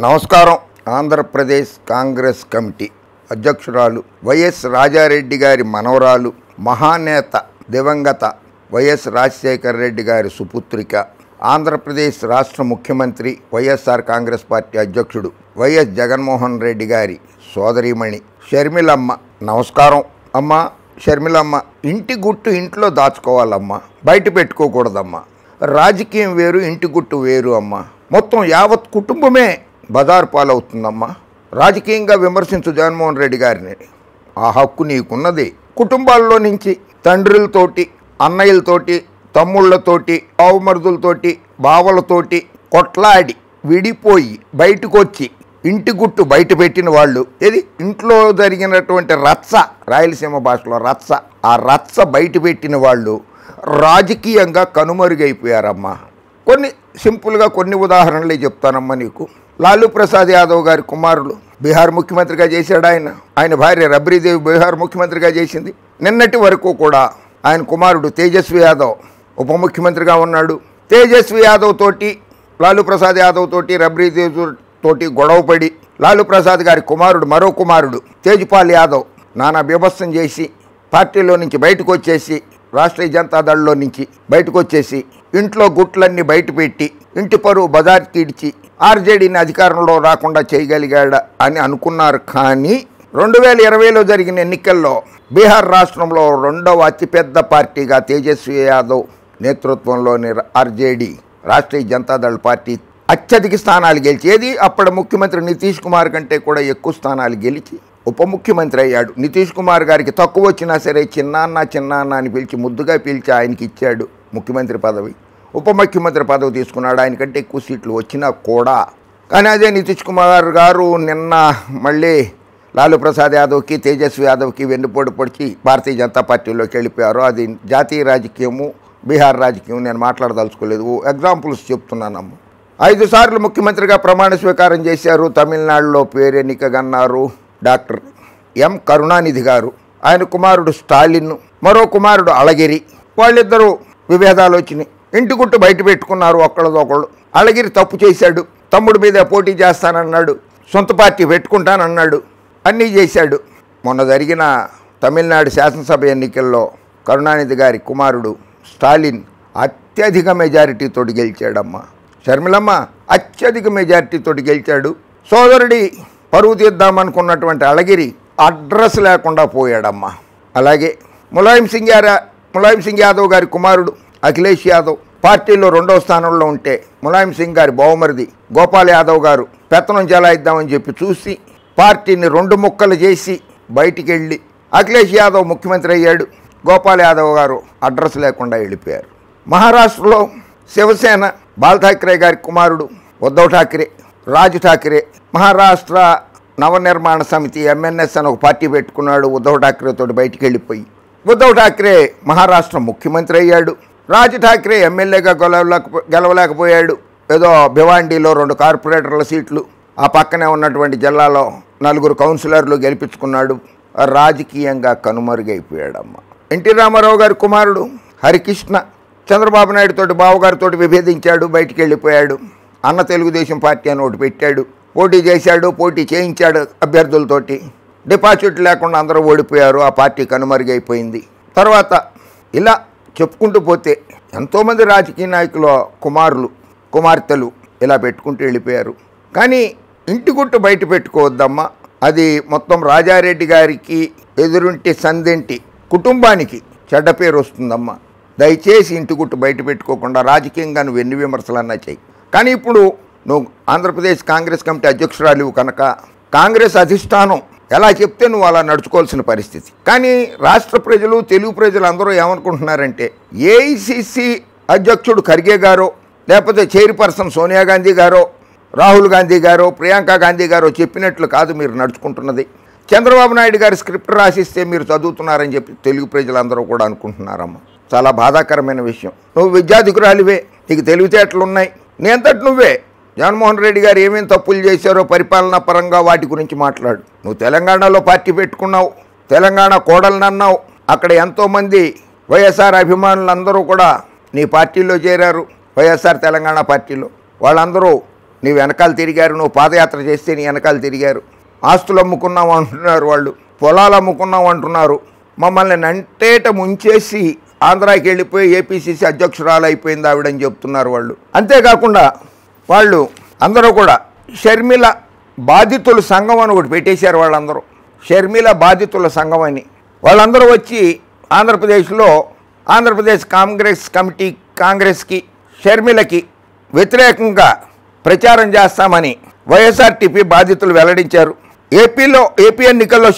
నమస్కారం. ఆంధ్రప్రదేశ్ కాంగ్రెస్ కమిటీ అధ్యక్షురాలు వైఎస్ రాజారెడ్డి గారి మనవరాలు, మహానేత దివంగత వైఎస్ రాజశేఖర రెడ్డి గారి సుపుత్రిక, ఆంధ్రప్రదేశ్ రాష్ట్ర ముఖ్యమంత్రి వైఎస్ఆర్ కాంగ్రెస్ పార్టీ అధ్యక్షుడు వైఎస్ జగన్మోహన్ రెడ్డి గారి సోదరీమణి షర్మిలమ్మ. నమస్కారం అమ్మా. షర్మిలమ్మ, ఇంటి గుట్టు ఇంట్లో దాచుకోవాలమ్మా, బయట పెట్టుకోకూడదమ్మా. రాజకీయం వేరు, ఇంటి గుట్టు వేరు అమ్మా. మొత్తం యావత్ కుటుంబమే బజారు పాలవుతుందమ్మా. రాజకీయంగా విమర్శించు జగన్మోహన్ రెడ్డి గారిని, ఆ హక్కు నీకున్నది. కుటుంబాల్లో నుంచి తండ్రులతోటి, అన్నయ్యలతోటి, తమ్ముళ్లతోటి, బావమరుదులతోటి, బావలతోటి కొట్లాడి విడిపోయి బయటకు వచ్చి ఇంటి గుట్టు బయట పెట్టిన వాళ్ళు, ఇది ఇంట్లో జరిగినటువంటి రచ్చ, రాయలసీమ భాషలో రచ్చ, ఆ రచ్చ బయట పెట్టిన వాళ్ళు రాజకీయంగా కనుమరుగైపోయారమ్మా. కొన్ని సింపుల్గా కొన్ని ఉదాహరణలే చెప్తానమ్మా నీకు. లాలూ ప్రసాద్ యాదవ్ గారి కుమారుడు బీహార్ ముఖ్యమంత్రిగా చేశాడు. ఆయన భార్య రబ్రీదేవి బీహార్ ముఖ్యమంత్రిగా చేసింది. నిన్నటి వరకు కూడా ఆయన కుమారుడు తేజస్వి యాదవ్ ఉప ముఖ్యమంత్రిగా ఉన్నాడు. తేజస్వి యాదవ్ తోటి, లాలూ ప్రసాద్ యాదవ్ తోటి, రబ్రీదేవి తోటి గొడవపడి లాలూ ప్రసాద్ గారి కుమారుడు, మరో కుమారుడు తేజ్పాల్ యాదవ్ నానా బీభత్సం చేసి పార్టీలో నుంచి బయటకు వచ్చేసి, రాష్ట్రీయ జనతాదళ్లో నుంచి బయటకు వచ్చేసి ఇంట్లో గుట్లన్నీ బయట పెట్టి ఇంటి పరువు బజార్కి ఇడిచి ఆర్జేడీని అధికారంలో రాకుండా చేయగలిగాడా అని అనుకున్నారు. కానీ 2020లో జరిగిన ఎన్నికల్లో బీహార్ రాష్ట్రంలో రెండవ అతిపెద్ద పార్టీగా తేజస్వి యాదవ్ నేతృత్వంలోని ఆర్జేడీ, రాష్ట్రీయ జనతాదళ్ పార్టీ అత్యధిక స్థానాలు గెలిచి, ఏది అప్పటి ముఖ్యమంత్రి నితీష్ కుమార్ కంటే కూడా ఎక్కువ స్థానాలు గెలిచి ఉప ముఖ్యమంత్రి అయ్యాడు. నితీష్ కుమార్ గారికి తక్కువ వచ్చినా సరే చిన్నాన్న అని పిలిచి, ముద్దుగా పిలిచి ఆయనకి ఇచ్చాడు ముఖ్యమంత్రి పదవి. ఉప ముఖ్యమంత్రి పదవి తీసుకున్నాడు, ఆయనకంటే ఎక్కువ సీట్లు వచ్చినా కూడా. కానీ అదే నితీష్ కుమార్ గారు నిన్న మళ్ళీ లాలూ ప్రసాద్ యాదవ్కి, తేజస్వి యాదవ్కి వెన్నుపోటు పొడిచి భారతీయ జనతా పార్టీలోకి వెళ్ళిపోయారు. అది జాతీయ రాజకీయము, బీహార్ రాజకీయం నేను మాట్లాడదలుచుకోలేదు, ఎగ్జాంపుల్స్ చెప్తున్నానమ్మ. 5 సార్లు ముఖ్యమంత్రిగా ప్రమాణ స్వీకారం చేశారు. తమిళనాడులో పేరెన్నికగన్నారు డాక్టర్ ఎం కరుణానిధి గారు. ఆయన కుమారుడు స్టాలిన్, మరో కుమారుడు అళగిరి. వాళ్ళిద్దరూ విభేదాలు వచ్చినాయి, ఇంటి గుట్టు బయట పెట్టుకున్నారు ఒకళ్ళదొకళ్ళు. అళగిరి తప్పు చేశాడు, తమ్ముడి మీద పోటీ చేస్తానన్నాడు, సొంత పార్టీ పెట్టుకుంటానన్నాడు, అన్నీ చేశాడు. మొన్న జరిగిన తమిళనాడు శాసనసభ ఎన్నికల్లో కరుణానిధి గారి కుమారుడు స్టాలిన్ అత్యధిక మెజారిటీతో గెలిచాడమ్మా. షర్మిలమ్మ అత్యధిక మెజారిటీతో గెలిచాడు. సోదరుడి పరువు తీద్దామనుకున్నటువంటి అళగిరి అడ్రస్ లేకుండా పోయాడమ్మా. అలాగే ములాయం సింగ్ యాదవ్ గారి కుమారుడు అఖిలేష్ యాదవ్ పార్టీలో 2వ స్థానంలో ఉంటే, ములాయం సింగ్ గారి బావమరిది గోపాల్ యాదవ్ గారు పెత్తనం చెలాయిద్దామని చెప్పి చూసి పార్టీని 2 ముక్కలు చేసి బయటికి వెళ్ళి అఖిలేష్ యాదవ్ ముఖ్యమంత్రి అయ్యాడు. గోపాల్ యాదవ్ గారు అడ్రస్ లేకుండా వెళ్ళిపోయారు. మహారాష్ట్రలో శివసేన బాల్ ఠాక్రే గారి కుమారుడు ఉద్ధవ్ ఠాక్రే, రాజ్ ఠాక్రే మహారాష్ట్ర నవనిర్మాణ సమితి MNS అని ఒక పార్టీ పెట్టుకున్నాడు. ఉద్ధవ్ ఠాక్రే తోటి బయటికి వెళ్ళిపోయి ఉద్ధవ్ ఠాక్రే మహారాష్ట్ర ముఖ్యమంత్రి అయ్యాడు. రాజ్ ఠాక్రే ఎమ్మెల్యేగా గెలవలేకపోయాడు. ఏదో భివాండీలో 2 కార్పొరేటర్ల సీట్లు, ఆ పక్కనే ఉన్నటువంటి జిల్లాలో 4 కౌన్సిలర్లు గెలిపించుకున్నాడు. రాజకీయంగా కనుమరుగైపోయాడమ్మ. ఎన్టీ రామారావు గారి కుమారుడు హరికృష్ణ చంద్రబాబు నాయుడు తోటి, బావగారితో విభేదించాడు, బయటికి వెళ్ళిపోయాడు. అన్న తెలుగుదేశం పార్టీ అని ఒకటి పెట్టాడు, పోటీ చేశాడు, పోటీ చేయించాడు అభ్యర్థులతోటి. డిపాజిట్ లేకుండా అందరూ ఓడిపోయారు, ఆ పార్టీ కనుమరుగైపోయింది. తర్వాత ఇలా చెప్పుకుంటూ పోతే ఎంతోమంది రాజకీయ నాయకుల కుమారులు, కుమార్తెలు ఇలా పెట్టుకుంటూ వెళ్ళిపోయారు. కానీ ఇంటి గుట్టు బయట పెట్టుకోవద్దమ్మా. అది మొత్తం రాజారెడ్డి గారికి, ఎదురుంటి సందేంటి కుటుంబానికి చెడ్డ పేరు వస్తుందమ్మా. దయచేసి ఇంటి గుట్టు బయట పెట్టుకోకుండా రాజకీయంగా నువ్వు ఎన్ని విమర్శలన్నా చెయ్యి. కానీ ఇప్పుడు నువ్వు ఆంధ్రప్రదేశ్ కాంగ్రెస్ కమిటీ అధ్యక్షురాలు కనుక కాంగ్రెస్ అధిష్టానం ఎలా చెప్తే నువ్వు అలా నడుచుకోవాల్సిన పరిస్థితి. కానీ రాష్ట్ర ప్రజలు, తెలుగు ప్రజలు అందరూ ఏమనుకుంటున్నారంటే, ఏఐసిసి అధ్యక్షుడు ఖర్గే గారో, లేకపోతే చైర్పర్సన్ సోనియా గాంధీ గారో, రాహుల్ గాంధీ గారో, ప్రియాంక గాంధీ గారో చెప్పినట్లు కాదు మీరు నడుచుకుంటున్నది. చంద్రబాబు నాయుడు గారి స్క్రిప్ట్ రాసిస్తే మీరు చదువుతున్నారని చెప్పి తెలుగు ప్రజలందరూ కూడా అనుకుంటున్నారమ్మా. చాలా బాధాకరమైన విషయం. నువ్వు విద్యాధికురాలివే, నీకు తెలివితేటలు ఉన్నాయి, నీ అంతటి నువ్వే జగన్మోహన్ రెడ్డి గారు ఏమేమి తప్పులు చేశారో పరిపాలనా పరంగా వాటి గురించి మాట్లాడు. నువ్వు తెలంగాణలో పార్టీ పెట్టుకున్నావు, తెలంగాణ కోడలను అన్నావు, అక్కడ ఎంతోమంది వైఎస్ఆర్ అభిమానులందరూ కూడా నీ పార్టీలో చేరారు, వైఎస్ఆర్ తెలంగాణ పార్టీలో. వాళ్ళందరూ నీ వెనకాల తిరిగారు, నువ్వు పాదయాత్ర చేస్తే నీ వెనకాల తిరిగారు. ఆస్తులు అమ్ముకున్నావు అంటున్నారు వాళ్ళు, పొలాలు అమ్ముకున్నావు అంటున్నారు. మమ్మల్ని నంటేట ముంచేసి ఆంధ్రాకి వెళ్ళిపోయి ఏపీసీసీ అధ్యక్షురాలు అయిపోయింది ఆవిడని చెప్తున్నారు వాళ్ళు. అంతేకాకుండా వాళ్ళు అందరూ కూడా షర్మిల బాధితుల సంఘం అని ఒకటి పెట్టేశారు. వాళ్ళందరూ షర్మిల బాధితుల సంఘం అని వాళ్ళందరూ వచ్చి ఆంధ్రప్రదేశ్లో ఆంధ్రప్రదేశ్ కాంగ్రెస్ కమిటీ కాంగ్రెస్కి షర్మిలకి వ్యతిరేకంగా ప్రచారం చేస్తామని వైఎస్ఆర్టీపీ బాధితులు వెల్లడించారు. ఏపీ ఎన్నికల్లో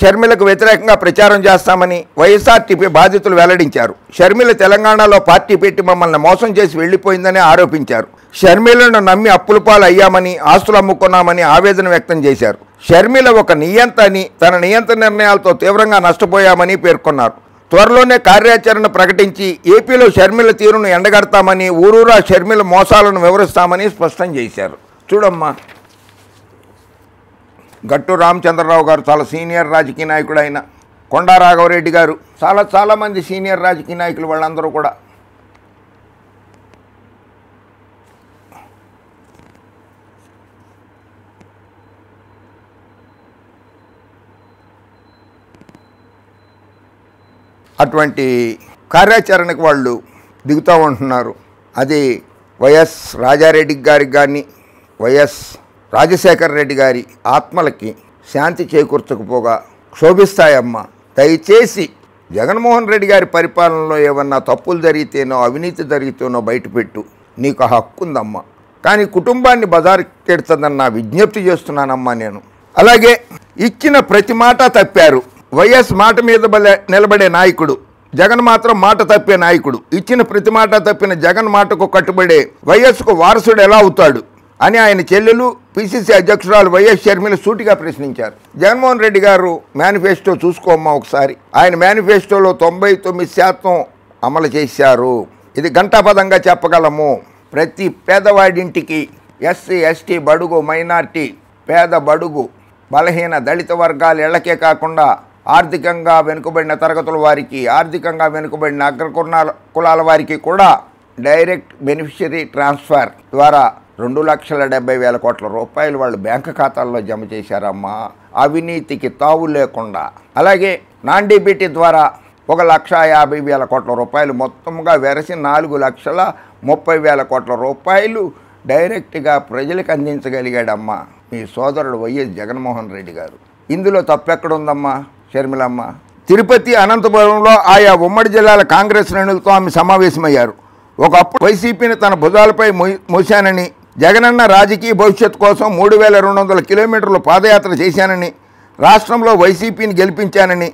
షర్మిలకు వ్యతిరేకంగా ప్రచారం చేస్తామని వైఎస్ఆర్టీపీ బాధితులు వెల్లడించారు. షర్మిల తెలంగాణలో పార్టీ పెట్టి మమ్మల్ని మోసం చేసి వెళ్లిపోయిందని ఆరోపించారు. షర్మిలను నమ్మి అప్పుల పాలు అయ్యామని, ఆస్తులు అమ్ముకున్నామని ఆవేదన వ్యక్తం చేశారు. షర్మిల ఒక నియంత అని, తన నియంత నిర్ణయాలతో తీవ్రంగా నష్టపోయామని పేర్కొన్నారు. త్వరలోనే కార్యాచరణ ప్రకటించి ఏపీలో షర్మిల తీరును ఎండగడతామని, ఊరూరా షర్మిల మోసాలను వివరిస్తామని స్పష్టం చేశారు. చూడమ్మా, గట్టు రామచంద్రరావు గారు చాలా సీనియర్ రాజకీయ నాయకుడు, ఆయన కొండా రాఘవరెడ్డి గారు, చాలామంది సీనియర్ రాజకీయ నాయకులు వాళ్ళందరూ కూడా అటువంటి కార్యాచరణకు వాళ్ళు దిగుతూ ఉంటున్నారు. అది వైఎస్ రాజారెడ్డి గారికి కానీ వైఎస్ రాజశేఖర రెడ్డి గారి ఆత్మలకి శాంతి చేకూర్చకపోగా క్షోభిస్తాయమ్మా. దయచేసి జగన్మోహన్ రెడ్డి గారి పరిపాలనలో ఏమన్నా తప్పులు జరిగితేనో అవినీతి జరిగితేనో బయటపెట్టు, నీకు ఆ హక్కు ఉందమ్మా. కానీ కుటుంబాన్ని బజారుకెడుతుందని నా విజ్ఞప్తి చేస్తున్నానమ్మా నేను. అలాగే ఇచ్చిన ప్రతి మాట తప్పారు. వైఎస్ మాట మీద నిలబడే నాయకుడు, జగన్ మాత్రం మాట తప్పే నాయకుడు. ఇచ్చిన ప్రతి మాట తప్పిన జగన్ మాటకు కట్టుబడే వైఎస్కు వారసుడు ఎలా అవుతాడు అని ఆయన చెల్లెలు పిసిసి అధ్యక్షురాలు వైఎస్ షర్మిల సూటిగా ప్రశ్నించారు. జగన్మోహన్ రెడ్డి గారు మేనిఫెస్టో చూసుకోమ్మా ఒకసారి. ఆయన మేనిఫెస్టోలో 99% అమలు చేశారు. ఇది ఘంటాపదంగా చెప్పగలము. ప్రతి పేదవాడింటికి ఎస్సీ ఎస్టీ బడుగు మైనార్టీ పేద బడుగు బలహీన దళిత వర్గాల ఇళ్లకే కాకుండా ఆర్థికంగా వెనుకబడిన తరగతుల వారికి, ఆర్థికంగా వెనుకబడిన కులాల వారికి కూడా డైరెక్ట్ బెనిఫిషరీ ట్రాన్స్ఫర్ ద్వారా 2,70,000 కోట్ల రూపాయలు వాళ్ళు బ్యాంకు ఖాతాల్లో జమ చేశారమ్మా, అవినీతికి తావు లేకుండా. అలాగే నాన్ డీబీటీ ద్వారా 1,50,000 కోట్ల రూపాయలు మొత్తంగా వెరసి 4,30,000 కోట్ల రూపాయలు డైరెక్ట్గా ప్రజలకు అందించగలిగాడమ్మా మీ సోదరుడు వైఎస్ జగన్మోహన్ రెడ్డి గారు. ఇందులో తప్పెక్కడుందమ్మా షర్మిలమ్మ? తిరుపతి, అనంతపురంలో ఆయా ఉమ్మడి జిల్లాల కాంగ్రెస్ శ్రేణులతో ఆమె సమావేశమయ్యారు. ఒకప్పుడు వైసీపీని తన భుజాలపై మోశానని, జగనన్న రాజకీయ భవిష్యత్తు కోసం 3,200 కిలోమీటర్లు పాదయాత్ర చేశానని, రాష్ట్రంలో వైసీపీని గెలిపించానని,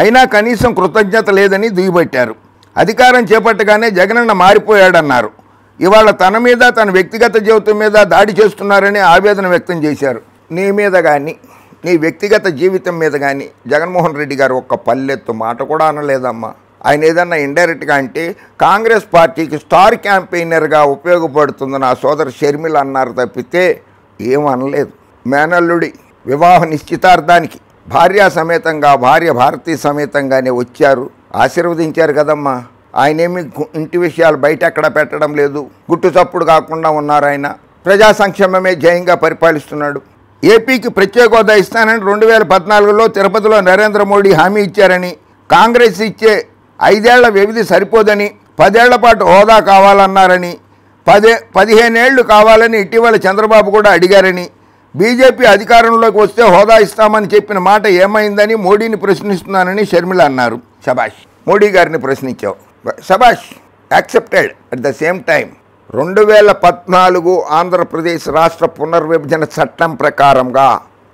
అయినా కనీసం కృతజ్ఞత లేదని దుయ్యబట్టారు. అధికారం చేపట్టగానే జగనన్న మారిపోయాడన్నారు. ఇవాళ తన మీద, తన వ్యక్తిగత జీవితం మీద దాడి చేస్తున్నారని ఆవేదన వ్యక్తం చేశారు. నీ మీద కానీ, నీ వ్యక్తిగత జీవితం మీద కానీ జగన్మోహన్ రెడ్డి గారు ఒక్క పల్లెత్తు మాట కూడా అనలేదమ్మా. ఆయన ఏదన్నా ఇండైరెక్ట్గా అంటే కాంగ్రెస్ పార్టీకి స్టార్ క్యాంపెయినర్గా ఉపయోగపడుతుందని ఆ సోదరు షర్మిల అన్నారు తప్పితే ఏమనలేదు. మేనల్లుడి వివాహ నిశ్చితార్థానికి భార్య భారతీయ సమేతంగానే వచ్చారు, ఆశీర్వదించారు కదమ్మా. ఆయనేమి ఇంటి విషయాలు బయట ఎక్కడ పెట్టడం లేదు, గుట్టు చప్పుడు కాకుండా ఉన్నారు. ఆయన ప్రజా సంక్షేమమే జయంగా పరిపాలిస్తున్నాడు. ఏపీకి ప్రత్యేక హోదా ఇస్తానని 2014లో తిరుపతిలో నరేంద్ర మోడీ హామీ ఇచ్చారని, కాంగ్రెస్ ఇచ్చే 5 ఏళ్ల వ్యవధి సరిపోదని, 10 ఏళ్ల పాటు హోదా కావాలన్నారని, 15 ఏళ్లు కావాలని ఇటీవల చంద్రబాబు కూడా అడిగారని, బీజేపీ అధికారంలోకి వస్తే హోదా ఇస్తామని చెప్పిన మాట ఏమైందని మోడీని ప్రశ్నిస్తున్నానని షర్మిల అన్నారు. శబాష్, మోడీ గారిని ప్రశ్నించావు, శబాష్, accepted. At the same time 2014 Andhra Pradesh రాష్ట్ర పునర్విభజన చట్టం ప్రకారంగా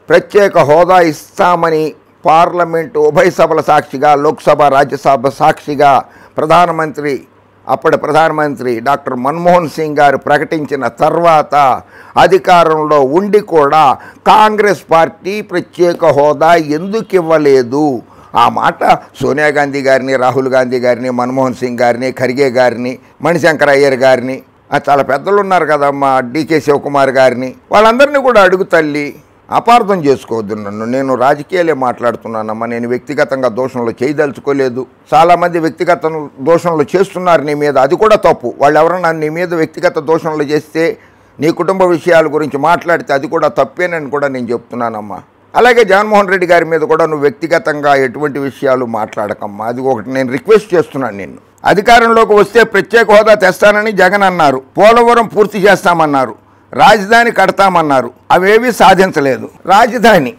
ప్రత్యేక హోదా ఇస్తామని పార్లమెంటు ఉభయ సభల సాక్షిగా, లోక్సభ రాజ్యసభ సాక్షిగా అప్పటి ప్రధానమంత్రి డాక్టర్ మన్మోహన్ సింగ్ గారు ప్రకటించిన తర్వాత అధికారంలో ఉండి కూడా కాంగ్రెస్ పార్టీ ప్రత్యేక హోదా ఎందుకు ఇవ్వలేదు? ఆ మాట సోనియా గాంధీ గారిని, రాహుల్ గాంధీ గారిని, మన్మోహన్ సింగ్ గారిని, ఖర్గే గారిని, మణిశంకర్ అయ్యర్ గారిని, చాలా పెద్దలు ఉన్నారు కదమ్మా, డీకే శివకుమార్ గారిని, వాళ్ళందరినీ కూడా అడుగు తల్లి. అపార్థం చేసుకోవద్దు నన్ను, నేను రాజకీయాలే మాట్లాడుతున్నానమ్మా. నేను వ్యక్తిగతంగా దోషంలో చేయదలుచుకోలేదు. చాలామంది వ్యక్తిగత దోషంలో చేస్తున్నారు నీ మీద, అది కూడా తప్పు. వాళ్ళు ఎవరన్నా నీ మీద వ్యక్తిగత దోషంలో చేస్తే నీ కుటుంబ విషయాల గురించి మాట్లాడితే అది కూడా తప్పేనని కూడా నేను చెప్తున్నానమ్మా. అలాగే జగన్మోహన్ రెడ్డి గారి మీద కూడా నువ్వు వ్యక్తిగతంగా ఎటువంటి విషయాలు మాట్లాడకమ్మా. అది ఒకటి నేను రిక్వెస్ట్ చేస్తున్నాను నిన్ను. అధికారంలోకి వస్తే ప్రత్యేక హోదా తెస్తానని జగన్ అన్నారు, పోలవరం పూర్తి చేస్తామన్నారు, రాజధాని కడతామన్నారు, అవేవి సాధించలేదు. రాజధాని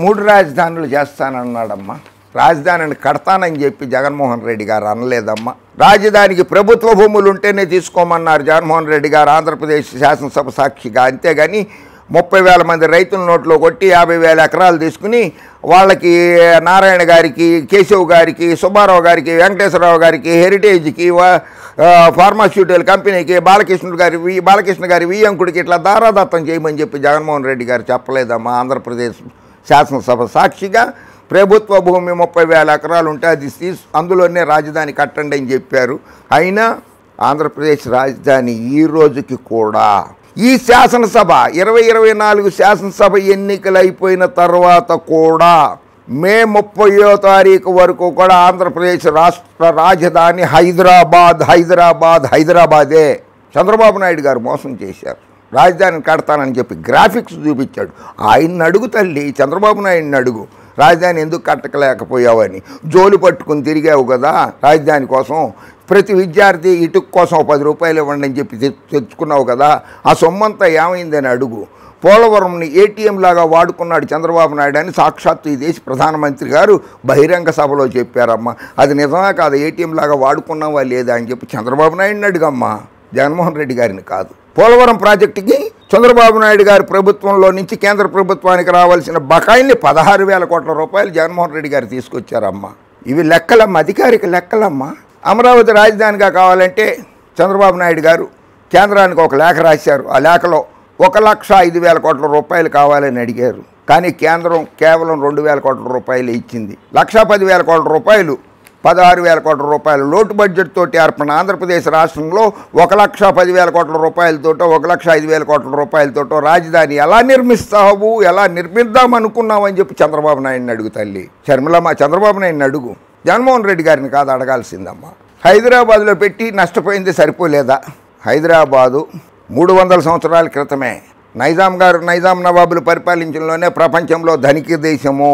3 రాజధానులు చేస్తానన్నాడమ్మా. రాజధానిని కడతానని చెప్పి జగన్మోహన్ రెడ్డి గారు అనలేదమ్మా. రాజధానికి ప్రభుత్వ భూములు ఉంటేనే తీసుకోమన్నారు జగన్మోహన్ రెడ్డి గారు ఆంధ్రప్రదేశ్ శాసనసభ సాక్షిగా. అంతేగాని 30,000 మంది రైతుల నోట్లో కొట్టి 50,000 ఎకరాలు తీసుకుని వాళ్ళకి నారాయణ గారికి, కేశవ్ గారికి, సుబ్బారావు గారికి, వెంకటేశ్వరరావు గారికి, హెరిటేజ్కి, ఫార్మాస్యూటికల్ కంపెనీకి, బాలకృష్ణ గారి వియ్యంకుడికి ఇట్లా దారాదత్తం చేయమని చెప్పి జగన్మోహన్ రెడ్డి గారు చెప్పలేదమ్మా. ఆంధ్రప్రదేశ్ శాసనసభ సాక్షిగా ప్రభుత్వ భూమి 30,000 ఎకరాలు ఉంటే అది అందులోనే రాజధాని కట్టండి అని చెప్పారు. అయినా ఆంధ్రప్రదేశ్ రాజధాని ఈ రోజుకి కూడా ఈ శాసనసభ 2024 శాసనసభ ఎన్నికలు అయిపోయిన తర్వాత కూడా మే 30వ తారీఖు వరకు కూడా ఆంధ్రప్రదేశ్ రాష్ట్ర రాజధాని హైదరాబాదే. చంద్రబాబు నాయుడు గారు మోసం చేశారు. రాజధానిని కడతానని చెప్పి గ్రాఫిక్స్ చూపించాడు. ఆయన్ని అడుగు తల్లి, చంద్రబాబు నాయుడిని అడుగు, రాజధాని ఎందుకు కట్టకలేకపోయావని. జోలు పట్టుకుని తిరిగావు కదా రాజధాని కోసం. ప్రతి విద్యార్థి ఇటుక కోసం 10 రూపాయలు ఇవ్వండి అని చెప్పి తెచ్చుకున్నావు కదా, ఆ సొమ్మంతా ఏమైందని అడుగు. పోలవరంని ఏటీఎం లాగా వాడుకున్నాడు చంద్రబాబు నాయుడు అని సాక్షాత్తు ఈ దేశ ప్రధానమంత్రి గారు బహిరంగ సభలో చెప్పారమ్మా. అది నిజమే కాదు, ఏటీఎం లాగా వాడుకున్నావా లేదా అని చెప్పి చంద్రబాబు నాయుడిని అడుగమ్మా, జగన్మోహన్ రెడ్డి గారిని కాదు. పోలవరం ప్రాజెక్టుకి చంద్రబాబు నాయుడు గారి ప్రభుత్వంలో నుంచి కేంద్ర ప్రభుత్వానికి రావాల్సిన బకాయిల్ని 16,000 కోట్ల రూపాయలు జగన్మోహన్ రెడ్డి గారు తీసుకొచ్చారమ్మా. ఇవి లెక్కలమ్మా, అధికారిక లెక్కలమ్మా. అమరావతి రాజధానిగా కావాలంటే చంద్రబాబు నాయుడు గారు కేంద్రానికి ఒక లేఖ రాశారు. ఆ లేఖలో 1,05,000 కోట్ల రూపాయలు కావాలని అడిగారు. కానీ కేంద్రం కేవలం 2,000 కోట్ల రూపాయలు ఇచ్చింది. 1,10,000 కోట్ల రూపాయలు 16,000 కోట్ల రూపాయలు లోటు బడ్జెట్ తోటి ఏర్పడిన ఆంధ్రప్రదేశ్ రాష్ట్రంలో 1,10,000 కోట్ల రూపాయలతోటో 1,05,000 కోట్ల రూపాయలతోటో రాజధాని ఎలా నిర్మిస్తావు, ఎలా నిర్మిద్దాం అనుకున్నావు అని చెప్పి చంద్రబాబు నాయుడిని అడుగు తల్లి. షర్మిలమ్మ, చంద్రబాబు నాయుడిని అడుగు, జగన్మోహన్ రెడ్డి గారిని కాదు అడగాల్సిందమ్మా. హైదరాబాదులో పెట్టి నష్టపోయింది సరిపోలేదా? హైదరాబాదు 300 సంవత్సరాల క్రితమే నైజాం నవాబులు పరిపాలించడంలోనే ప్రపంచంలో ధనిక దేశము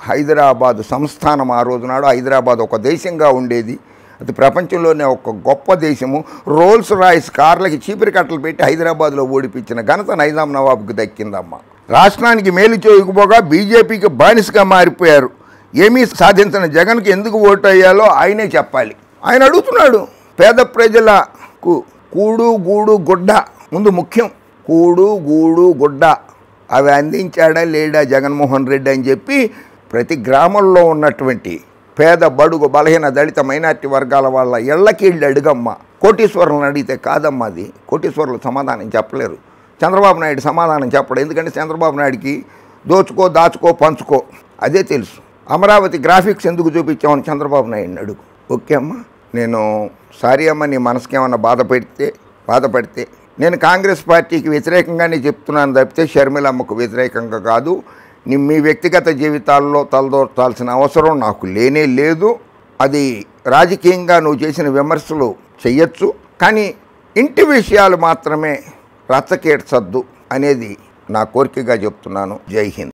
హైదరాబాదు సంస్థానం. ఆ రోజు నాడు హైదరాబాద్ ఒక దేశంగా ఉండేది. అది ప్రపంచంలోనే ఒక గొప్ప దేశము. రోల్స్ రాయిస్ కార్లకి చీపిరి కట్టలు పెట్టి హైదరాబాద్లో ఓడిపించిన ఘనత నైజాం నవాబుకి దక్కిందమ్మా. రాష్ట్రానికి మేలు చేయకపోగా బీజేపీకి బానిసగా మారిపోయారు. ఏమీ సాధించిన జగన్కి ఎందుకు ఓటు అయ్యాలో ఆయనే చెప్పాలి. ఆయన అడుగుతున్నాడు, పేద ప్రజలకు కూడు గూడు గుడ్డ ముందు ముఖ్యం. కూడు గూడు గుడ్డ అవి అందించాడా లేడా జగన్మోహన్ రెడ్డి అని చెప్పి ప్రతి గ్రామంలో ఉన్నటువంటి పేద బడుగు బలహీన దళిత మైనార్టీ వర్గాల వాళ్ళ ఇళ్ళకి వెళ్ళి అడుగమ్మా. కోటీశ్వరులను అడిగితే కాదమ్మా, అది కోటీశ్వరులు సమాధానం చెప్పలేరు. చంద్రబాబు నాయుడు సమాధానం చెప్పడు. ఎందుకంటే చంద్రబాబు నాయుడికి దోచుకో దాచుకో పంచుకో అదే తెలుసు. అమరావతి గ్రాఫిక్స్ ఎందుకు చూపించామని చంద్రబాబు నాయుడిని అడుగు. ఓకే అమ్మా, నేను సారీ అమ్మ, నీ మనసుకి ఏమన్నా బాధపడితే నేను కాంగ్రెస్ పార్టీకి వ్యతిరేకంగానే చెప్తున్నాను తప్పితే షర్మిలమ్మకు వ్యతిరేకంగా కాదు. మీ వ్యక్తిగత జీవితాల్లో తలదోర్చాల్సిన అవసరం నాకు లేనే లేదు. అది రాజకీయంగా నువ్వు చేసిన విమర్శలు చెయ్యొచ్చు, కానీ ఇంటి విషయాలు మాత్రమే రచ్చకేడ్చొద్దు అనేది నా కోరికగా చెప్తున్నాను. జై హింద్.